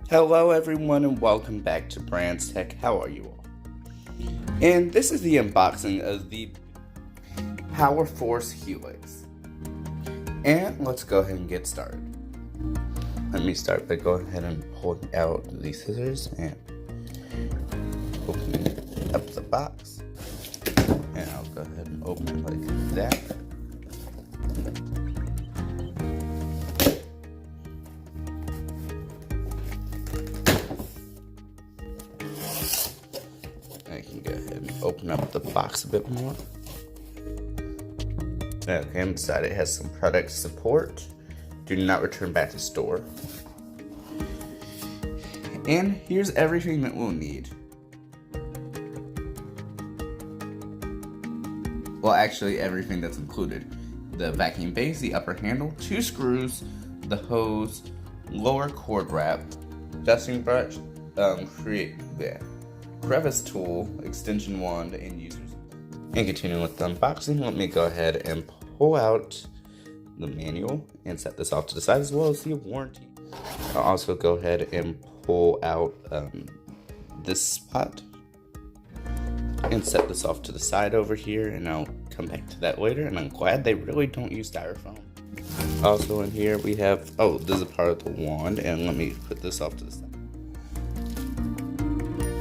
Hello everyone and welcome back to Bran'sTech. How are you all? And this is the unboxing of the Power Force Helix. And let's go ahead and get started. Let me start by going ahead and pulling out the scissors and opening up the box. And I'll go ahead and open it like that. I can go ahead and open up the box a bit more. Okay, inside it has some product support. Do not return back to store. And here's everything that we'll need. Well, actually everything that's included. The vacuum base, the upper handle, 2 screws, the hose, lower cord wrap, dusting brush, crevice tool, extension wand, and users. And continuing with the unboxing, let me go ahead and pull out the manual and set this off to the side, as well as the warranty. I'll also go ahead and pull out this spot and set this off to the side over here, and I'll come back to that later. And I'm glad they really don't use styrofoam. Also in here we have, oh, this is a part of the wand, and let me put this off to the side.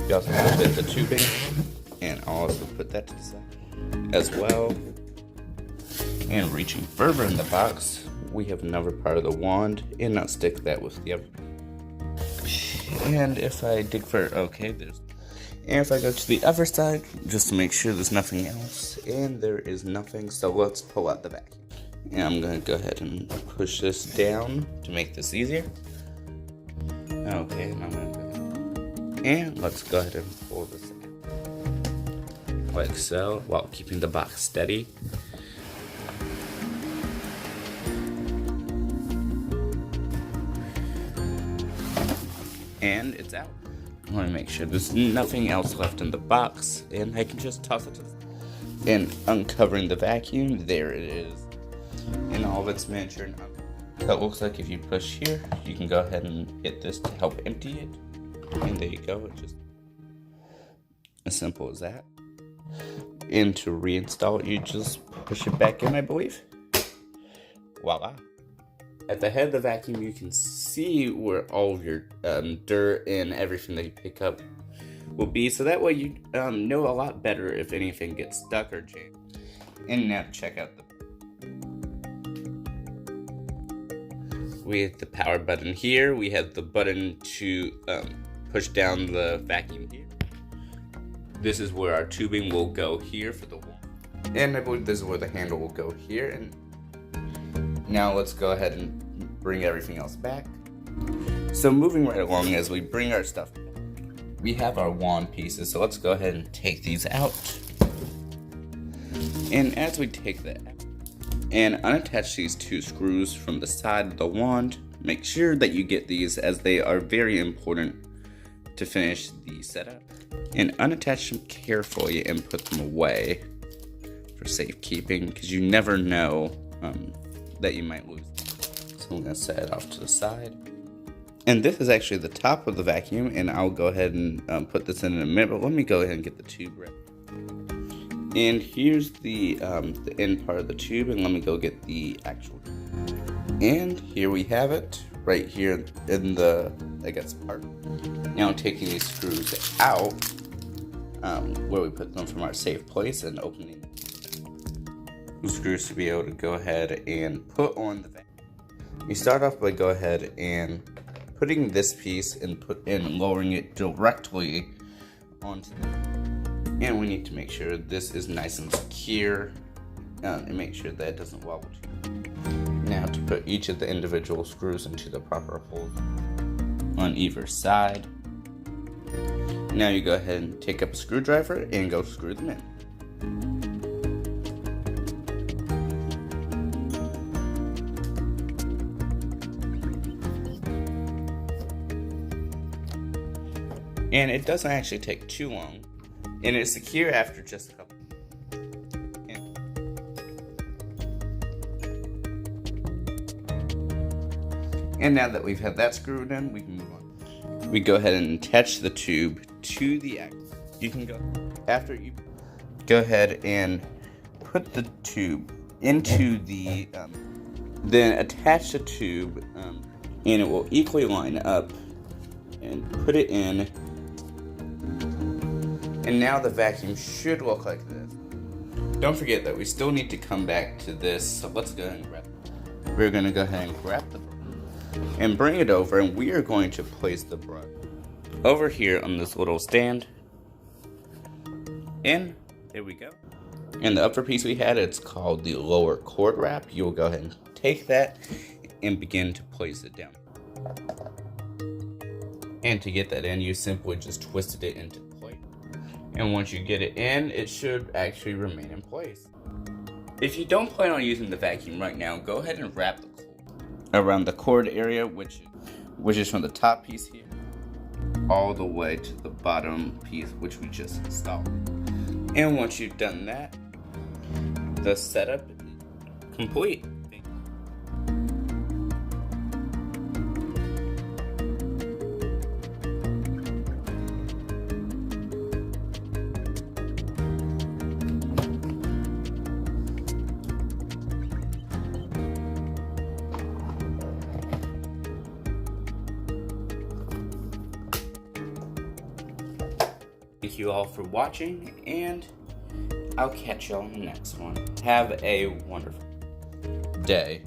You also have a bit of the tubing, and I'll also put that to the side as well. And reaching further in the box, we have another part of the wand, and I'll stick that with the other. And if I dig further, okay, there's. And if I go to the other side, just to make sure there's nothing else, and there is nothing, so let's pull out the vacuum. And I'm gonna go ahead and push this down to make this easier. Okay, and I'm gonna go ahead. And let's go ahead and pull this in. Like so, while keeping the box steady. And it's out. I want to make sure there's nothing else left in the box, and I can just toss it to the side. And uncovering the vacuum, there it is, in all of its miniature. So it looks like if you push here, you can go ahead and hit this to help empty it. And there you go, it's just as simple as that. And to reinstall it, you just push it back in, I believe. Voila. At the head of the vacuum, you can see where all of your dirt and everything that you pick up will be, so that way you know a lot better if anything gets stuck or jammed. And now to check out we have the power button here. We have the button to push down the vacuum here. This is where our tubing will go here for the wall. And I believe this is where the handle will go here. And now let's go ahead and bring everything else back. So moving right along as we bring our stuff, we have our wand pieces. So let's go ahead and take these out. And as we take that out and unattach these 2 screws from the side of the wand, make sure that you get these, as they are very important to finish the setup. And unattach them carefully and put them away for safekeeping, because you never know that you might lose. So I'm going to set it off to the side. And this is actually the top of the vacuum, and I'll go ahead and put this in a minute, but let me go ahead and get the tube ready. And here's the end part of the tube, and let me go get the actual tube. And here we have it, right here in the, I guess, part. Now I'm taking these screws out, where we put them from our safe place, and opening the screws to be able to go ahead and put on the vacuum. You start off by go ahead and putting this piece and lowering it directly onto the, and we need to make sure this is nice and secure, and make sure that it doesn't wobble too much. Now to put each of the individual screws into the proper holes on either side. Now you go ahead and take up a screwdriver and go screw them in. And it doesn't actually take too long, and it's secure after just a couple. And now that we've had that screwed in, we can move on. we go ahead and attach the tube to the axle. You can go, after you go ahead and put the tube into the, then attach the tube, and it will equally line up, and put it in, and now the vacuum should look like this. Don't forget that we still need to come back to this, so let's go ahead and grab it. We're going to go ahead and grab the and bring it over, and we are going to place the brush over here on this little stand. And there we go. And the upper piece we had, it's called the lower cord wrap. You'll go ahead and take that and begin to place it down. And to get that in, you simply just twisted it into place. And once you get it in, it should actually remain in place. If you don't plan on using the vacuum right now, go ahead and wrap the cord around the cord area, which is from the top piece here all the way to the bottom piece, which we just installed. And once you've done that, the setup is complete. Thank you all for watching, and I'll catch y'all in the next one. Have a wonderful day.